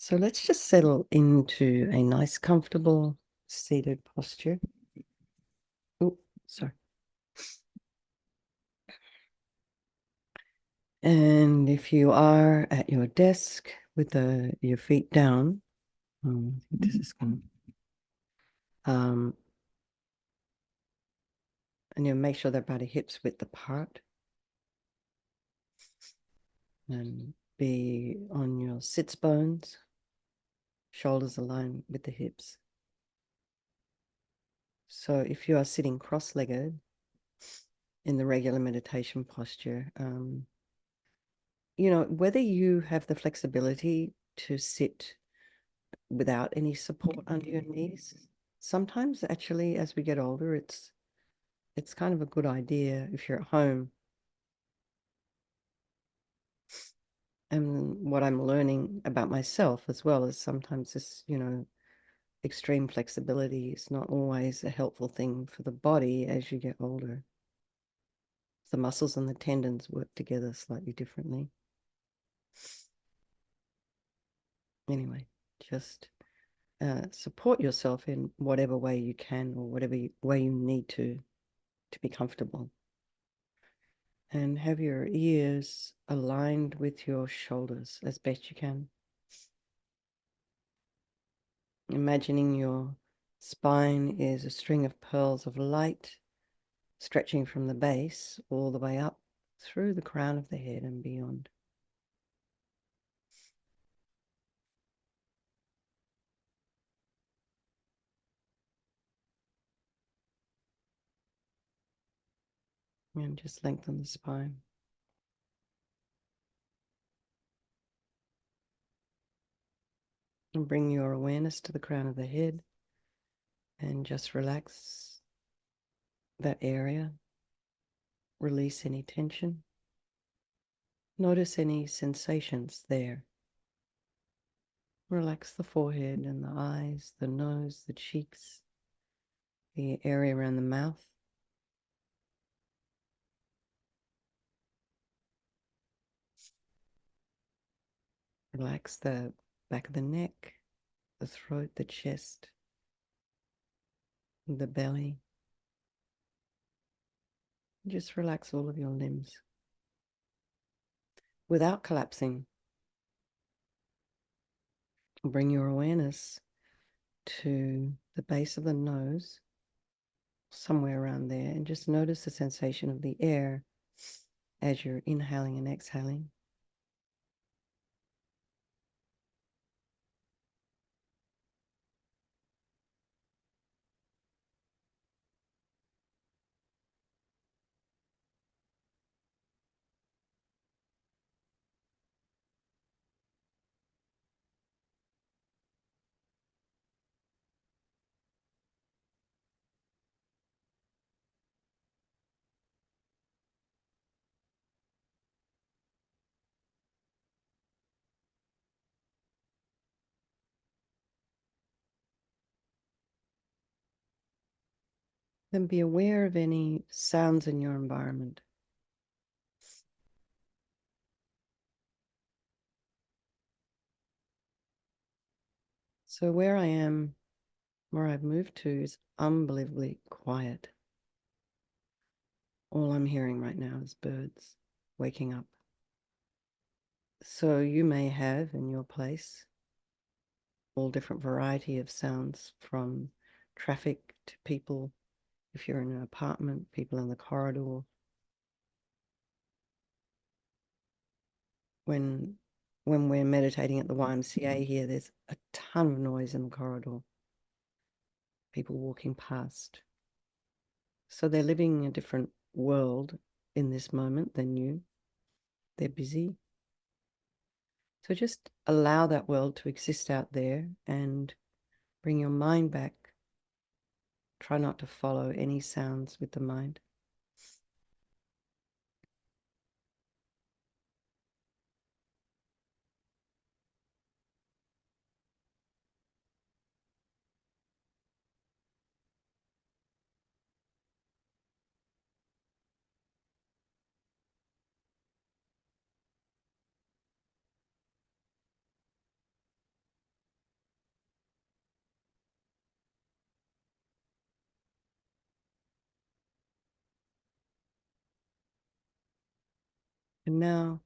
So let's just settle into a nice, comfortable seated posture. Oh, sorry. And if you are at your desk with your feet down, I think this is going and you make sure they're about a hip's width apart, and be on your sits bones, shoulders aligned with the hips. So if you are sitting cross-legged in the regular meditation posture, whether you have the flexibility to sit without any support under your knees, sometimes actually as we get older, it's kind of a good idea if you're at home. And what I'm learning about myself as well is sometimes this, extreme flexibility is not always a helpful thing for the body as you get older. The muscles and the tendons work together slightly differently. Anyway, just support yourself in whatever way you can or whatever way you need to be comfortable. And have your ears aligned with your shoulders as best you can. Imagining your spine is a string of pearls of light stretching from the base all the way up through the crown of the head and beyond. And just lengthen the spine. And bring your awareness to the crown of the head and just relax that area. Release any tension. Notice any sensations there. Relax the forehead and the eyes, the nose, the cheeks, the area around the mouth. Relax the back of the neck, the throat, the chest, the belly. Just relax all of your limbs without collapsing. Bring your awareness to the base of the nose, somewhere around there, and just notice the sensation of the air as you're inhaling and exhaling. Then be aware of any sounds in your environment. So where I am, where I've moved to, is unbelievably quiet. All I'm hearing right now is birds waking up. So you may have in your place all different variety of sounds, from traffic to people. If you're in an apartment, people in the corridor. When we're meditating at the YMCA here, there's a ton of noise in the corridor. People walking past. So they're living in a different world in this moment than you. They're busy. So just allow that world to exist out there and bring your mind back. Try not to follow any sounds with the mind. And now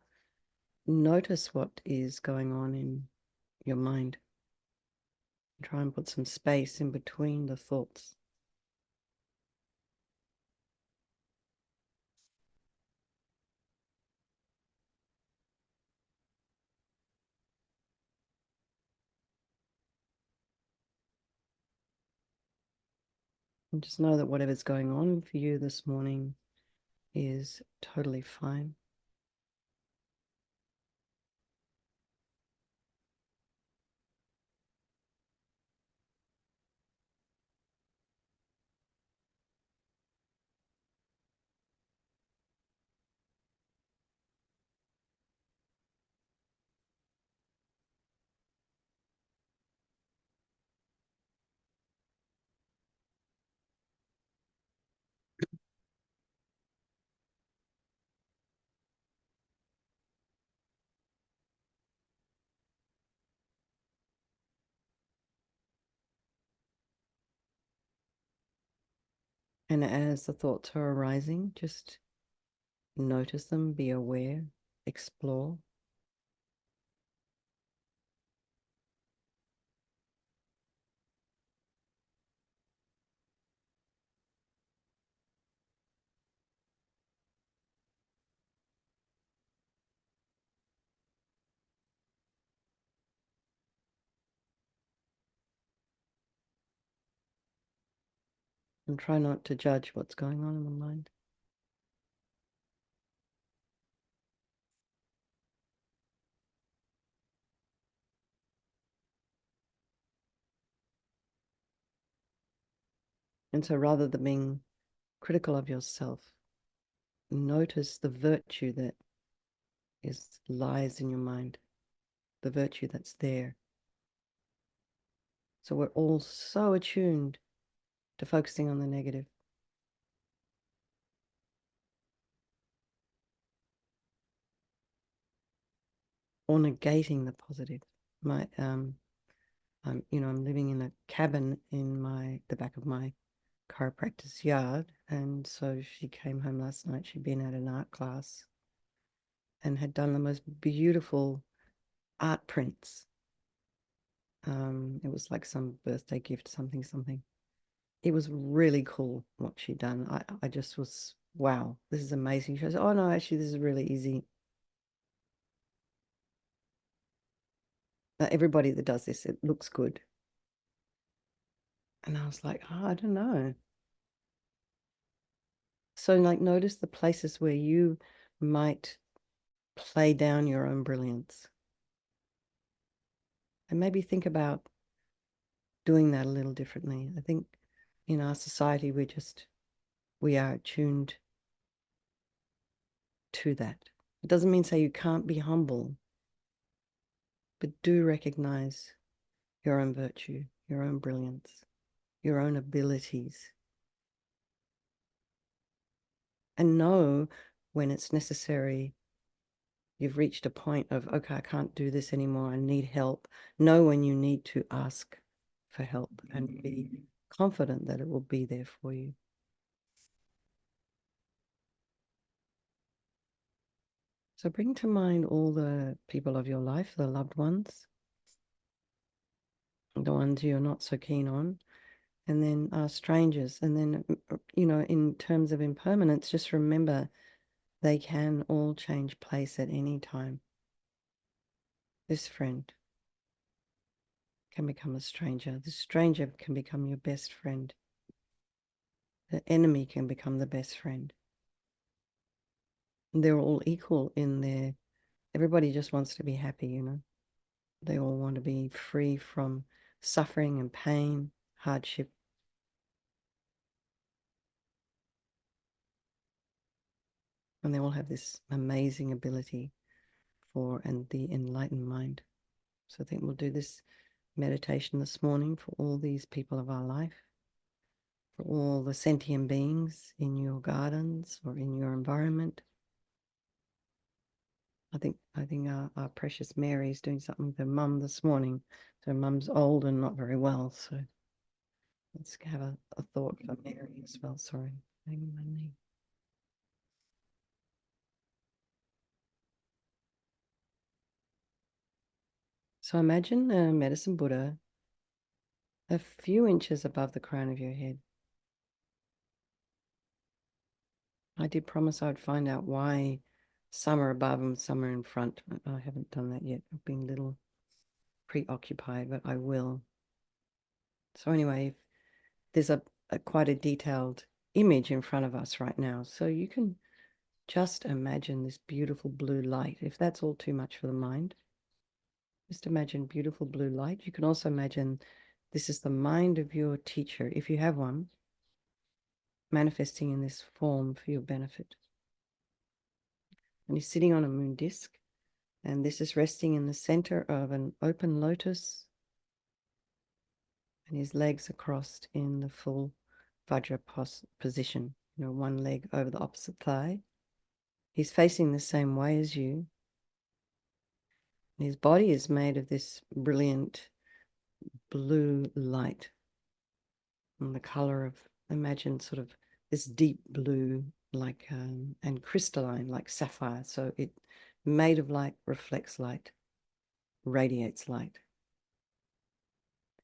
notice what is going on in your mind. Try and put some space in between the thoughts. And just know that whatever's going on for you this morning is totally fine. And as the thoughts are arising, just notice them, be aware, explore. And try not to judge what's going on in the mind. And so rather than being critical of yourself, notice the virtue that lies in your mind, the virtue that's there. So we're all so attuned to focusing on the negative. Or negating the positive. I'm living in a cabin in the back of my chiropractor's yard, and so she came home last night. She'd been at an art class and had done the most beautiful art prints. It was like some birthday gift, something. It was really cool what she'd done. I just was, wow, this is amazing. She goes, oh no, actually, this is really easy. Everybody that does this, it looks good. And I was like, oh, I don't know. So, like, notice the places where you might play down your own brilliance. And maybe think about doing that a little differently. I think in our society, we are attuned to that. It doesn't mean say you can't be humble, but do recognize your own virtue, your own brilliance, your own abilities, and know when it's necessary. You've reached a point of, okay, I can't do this anymore. I need help. Know when you need to ask for help and be confident that it will be there for you. So bring to mind all the people of your life, the loved ones, the ones you're not so keen on, and then strangers. And then, in terms of impermanence, just remember they can all change place at any time. This friend can become a stranger. This stranger can become your best friend. The enemy can become the best friend. They're all equal everybody just wants to be happy. They all want to be free from suffering and pain, hardship. And they all have this amazing ability and the enlightened mind. So I think we'll do this meditation this morning for all these people of our life, for all the sentient beings in your gardens or in your environment. I think our precious Mary is doing something with her mum this morning. So mum's old and not very well. So let's have a thought for Mary as well. Sorry, hanging my knee. So imagine a medicine Buddha a few inches above the crown of your head. I did promise I'd find out why some are above and some are in front. I haven't done that yet. I've been a little preoccupied, but I will. So anyway, there's a quite a detailed image in front of us right now. So you can just imagine this beautiful blue light. If that's all too much for the mind, just imagine beautiful blue light. You can also imagine this is the mind of your teacher, if you have one, manifesting in this form for your benefit. And he's sitting on a moon disk, and this is resting in the center of an open lotus, and his legs are crossed in the full Vajra position, one leg over the opposite thigh. He's facing the same way as you. His body is made of this brilliant blue light, and the color of, imagine sort of this deep blue, like and crystalline, like sapphire. So it made of light, reflects light, radiates light.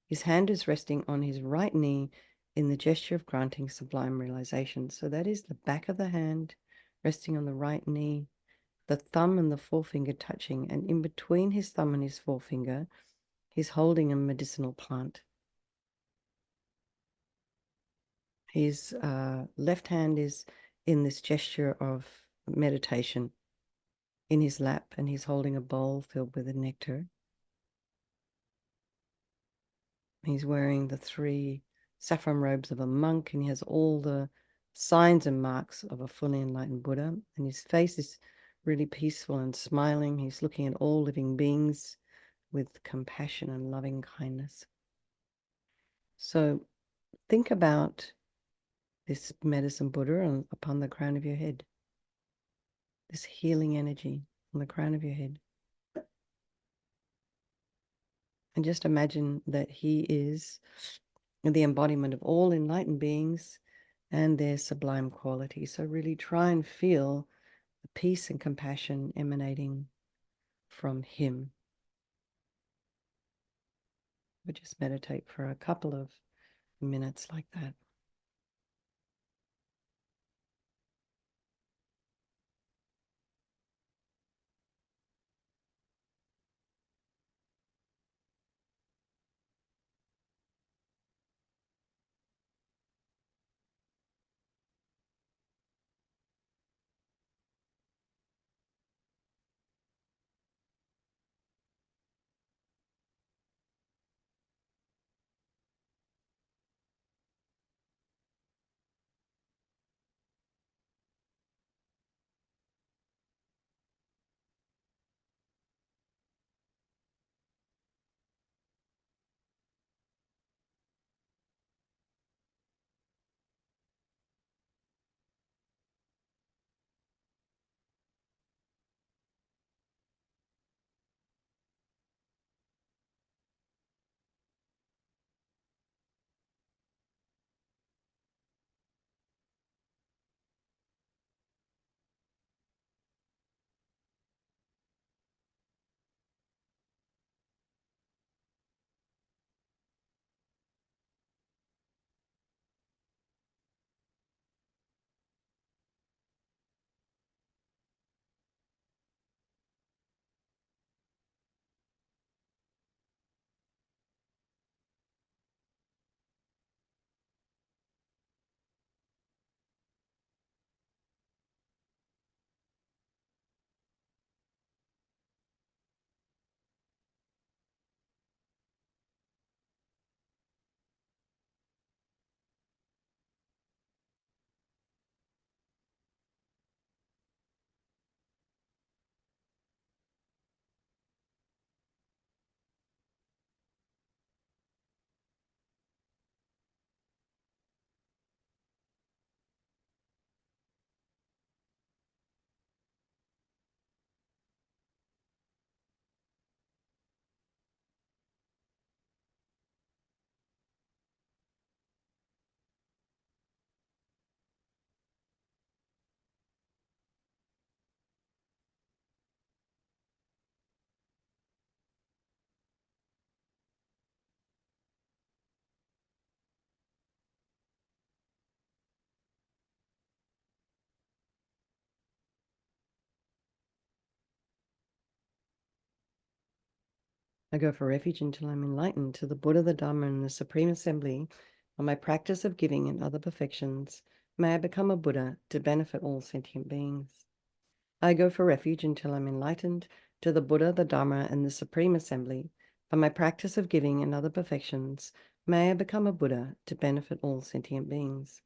His hand is resting on his right knee in the gesture of granting sublime realization. So that is the back of the hand resting on the right knee, the thumb and the forefinger touching, and in between his thumb and his forefinger, he's holding a medicinal plant. His left hand is in this gesture of meditation in his lap, and he's holding a bowl filled with the nectar. He's wearing the 3 saffron robes of a monk, and he has all the signs and marks of a fully enlightened Buddha. And his face is really peaceful and smiling. He's looking at all living beings with compassion and loving kindness. So think about this medicine Buddha upon the crown of your head, this healing energy on the crown of your head. And just imagine that he is the embodiment of all enlightened beings and their sublime quality. So really try and feel the peace and compassion emanating from him. But just meditate for a couple of minutes like that. I go for refuge until I'm enlightened to the Buddha, the Dhamma, and the Supreme Assembly. On my practice of giving and other perfections, may I become a Buddha to benefit all sentient beings. I go for refuge until I'm enlightened to the Buddha, the Dharma, and the Supreme Assembly. By my practice of giving and other perfections, may I become a Buddha to benefit all sentient beings.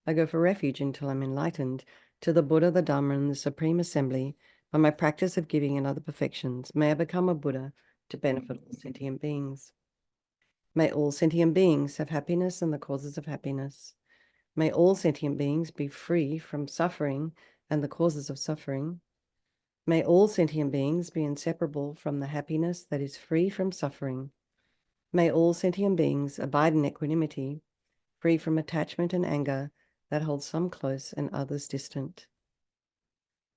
I go for refuge until I'm enlightened to the Buddha, the Dharma, and the Supreme Assembly. By my practice of giving and other perfections, may I become a Buddha to benefit all sentient beings. May all sentient beings have happiness and the causes of happiness. May all sentient beings be free from suffering and the causes of suffering. May all sentient beings be inseparable from the happiness that is free from suffering. May all sentient beings abide in equanimity, free from attachment and anger that holds some close and others distant.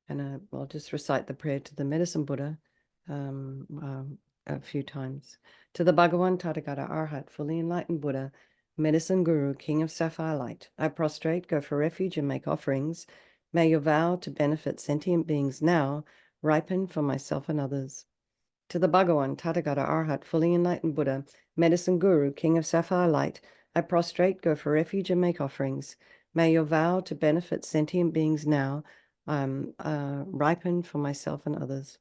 And I'll just recite the prayer to the Medicine Buddha a few times. To the Bhagavan Tathagata Arhat, fully enlightened Buddha, Medicine Guru, King of Sapphire Light, I prostrate, go for refuge, and make offerings. May your vow to benefit sentient beings now ripen for myself and others. To the Bhagavan Tathagata Arhat, fully enlightened Buddha, Medicine Guru, King of Sapphire Light, I prostrate, go for refuge, and make offerings. May your vow to benefit sentient beings now ripen for myself and others.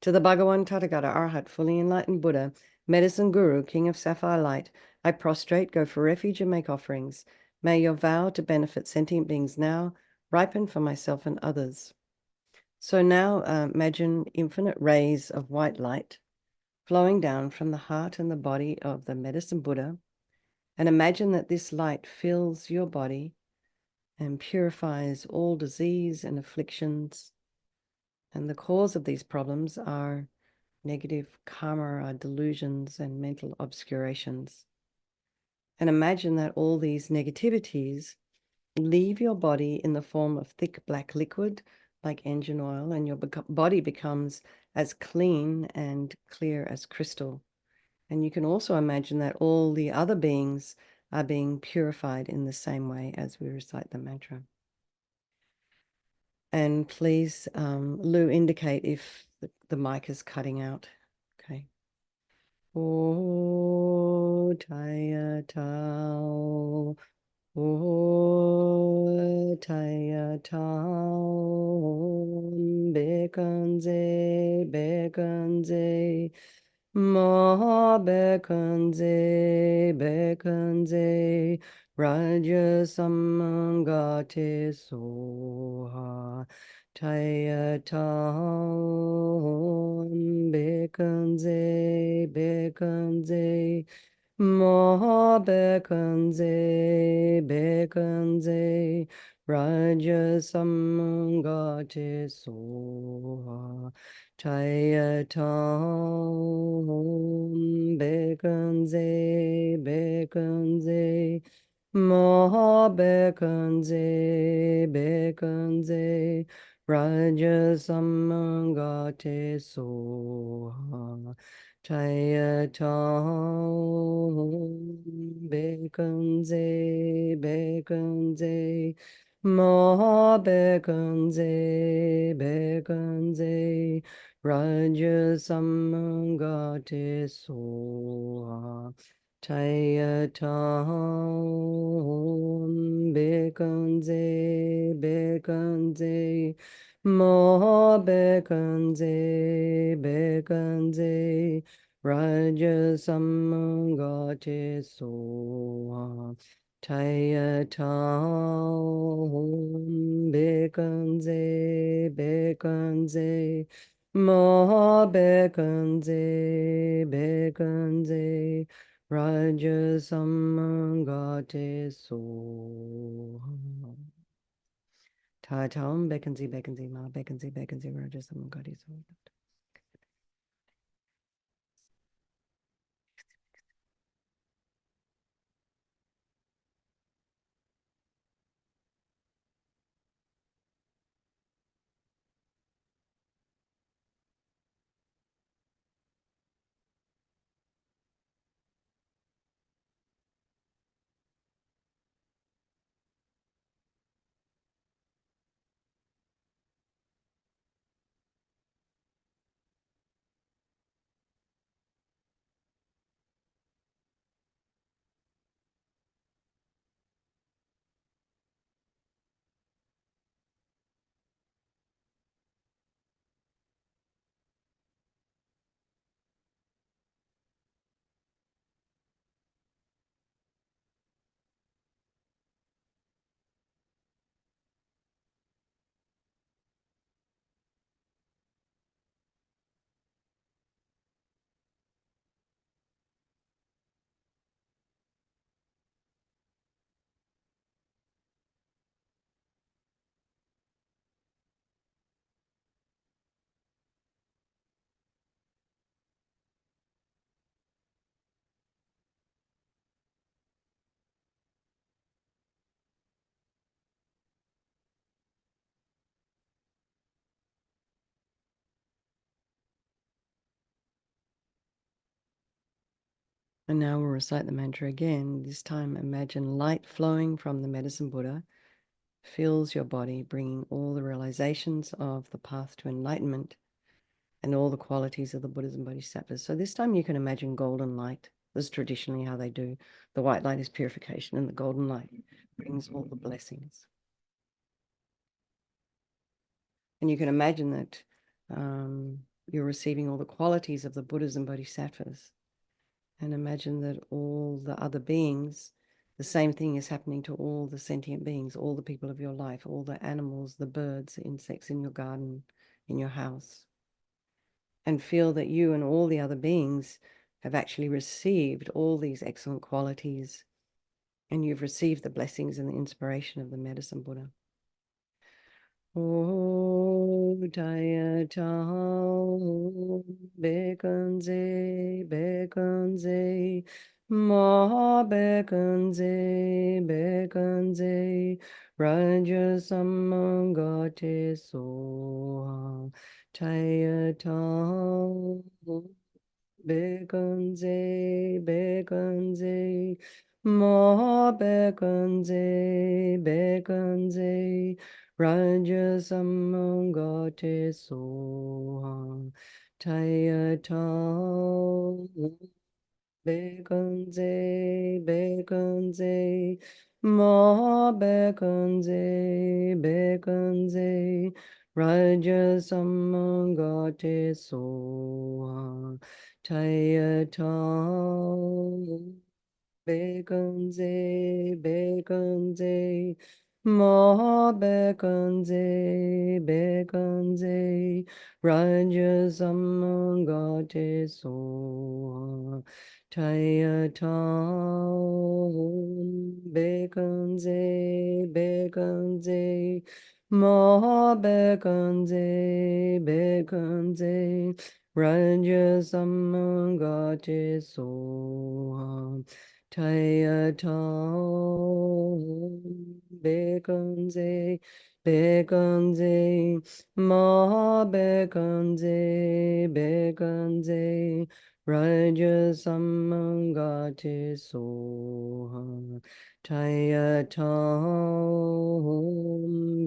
To the Bhagavan Tathagata Arhat, fully enlightened Buddha, Medicine Guru, King of Sapphire Light, I prostrate, go for refuge, and make offerings. May your vow to benefit sentient beings now ripen for myself and others. So now imagine infinite rays of white light flowing down from the heart and the body of the Medicine Buddha, and imagine that this light fills your body and purifies all disease and afflictions. And the cause of these problems are negative karma, delusions, and mental obscurations. And imagine that all these negativities leave your body in the form of thick black liquid like engine oil, and your body becomes as clean and clear as crystal. And you can also imagine that all the other beings are being purified in the same way as we recite the mantra. And please, Lou, indicate if the mic is cutting out. Okay. O Taya Tao, O Taya Tao, Bekanze, Bekanze, Ma Bekanze, Bekanze, Raja Samangate Soha. Taya Tam Bekanze, Bekanze, Ma Bekanze, Bekanze, Raja Samangate Soha. Taya Tam Bekanze, Bekanze, Ma Bekanze, Bekanze, Raja Samangate Soha. Taya Tam Bekanze, Bekanze, Ma Bekanze, Bekanze, Raja Samangate Soha. Taya Tam Bekanze, Bekanze, Ma Bekanze, Bekanze, Raja Samangate Soha. Taya Tam Bekanze, Bekanze, Ma Bekanze, Bekanze, Raja Samangate Soha. Tatam Bekanzi, Bekanzi, Ma Bekanzi, Bekanzi, Raja Samangate Soha. And now we'll recite the mantra again. This time, imagine light flowing from the medicine Buddha fills your body, bringing all the realizations of the path to enlightenment and all the qualities of the Buddhas and Bodhisattvas. So this time you can imagine golden light. This is traditionally how they do. The white light is purification, and the golden light brings all the blessings. And you can imagine that you're receiving all the qualities of the Buddhas and Bodhisattvas. And imagine that all the other beings, the same thing is happening to all the sentient beings, all the people of your life, all the animals, the birds, the insects in your garden, in your house. And feel that you and all the other beings have actually received all these excellent qualities, and you've received the blessings and the inspiration of the medicine Buddha. Oh, Daya Tao, Bekanze, Bekanze, Ma Bekanze, Bekanze, Raja Samangate Soha, Daya Tao, Bekanze, Bekanze, Ma Bekanze, Bekanze, Raja Samangate Soha, Taya Tao, Bekanze, Bekanze, Ma Bekanze, Bekanze, Raja Samangate Soha, Taya Tao, Bekanze, Bekanze, Ma Bekanze, Bekanze, Raja Samangate Soha, Taya Tao, Bekanze, Bekanze, Ma Bekanze, Bekanze, Raja Samangate Soha, Taya Tao, Bekanze, Bekanze, Ma Bekanze, Bekanze, Raja Samangate Soha, Taya Tao,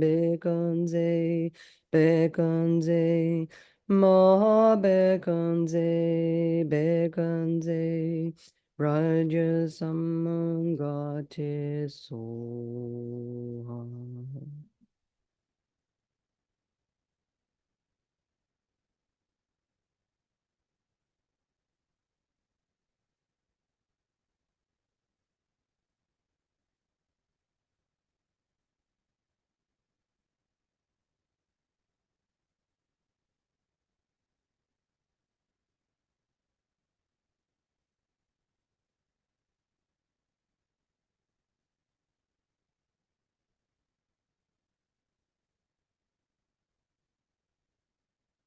Bekanze, Bekanze, Ma Bekanze, Bekanze, Raja Samangate Soha.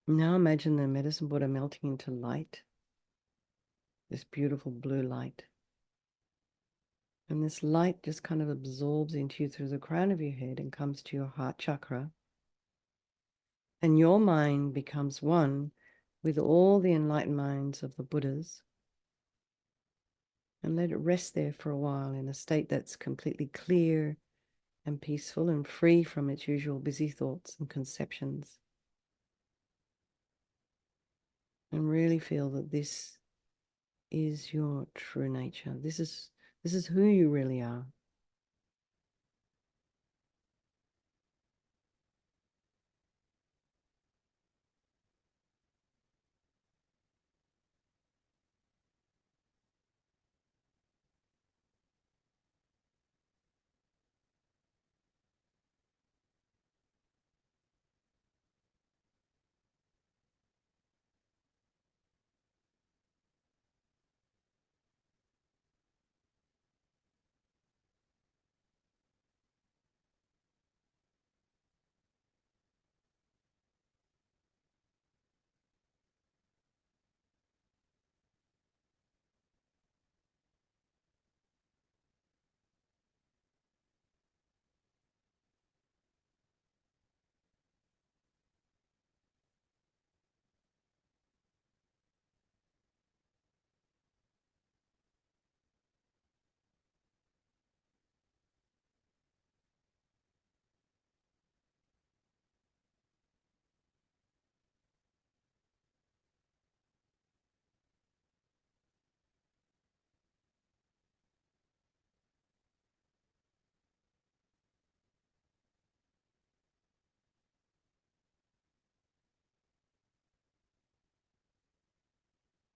Now imagine the medicine Buddha melting into light, this beautiful blue light. And this light just kind of absorbs into you through the crown of your head and comes to your heart chakra. And your mind becomes one with all the enlightened minds of the Buddhas. And let it rest there for a while in a state that's completely clear and peaceful and free from its usual busy thoughts and conceptions. And really feel that this is your true nature. This is who you really are.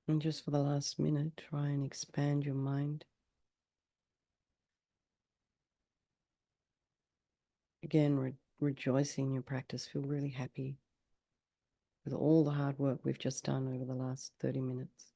And just for the last minute, try and expand your mind. Again, rejoicing in your practice. Feel really happy with all the hard work we've just done over the last 30 minutes.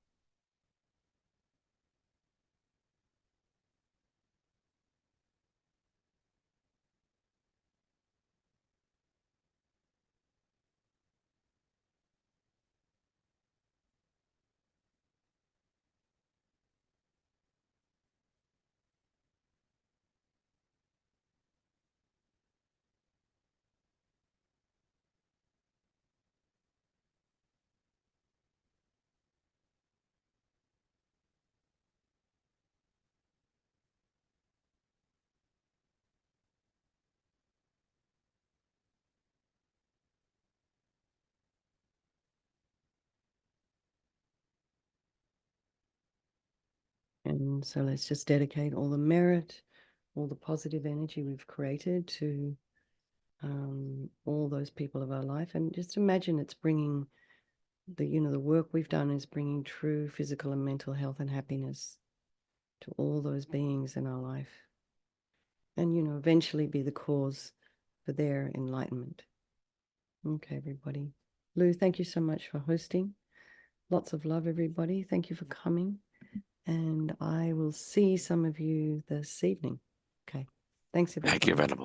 And so let's just dedicate all the merit, all the positive energy we've created to all those people of our life. And just imagine it's bringing the work we've done is bringing true physical and mental health and happiness to all those beings in our life. And, eventually be the cause for their enlightenment. Okay, everybody. Lou, thank you so much for hosting. Lots of love, everybody. Thank you for coming. And I will see some of you this evening. Okay. Thanks, everybody. Thank you, Venerable.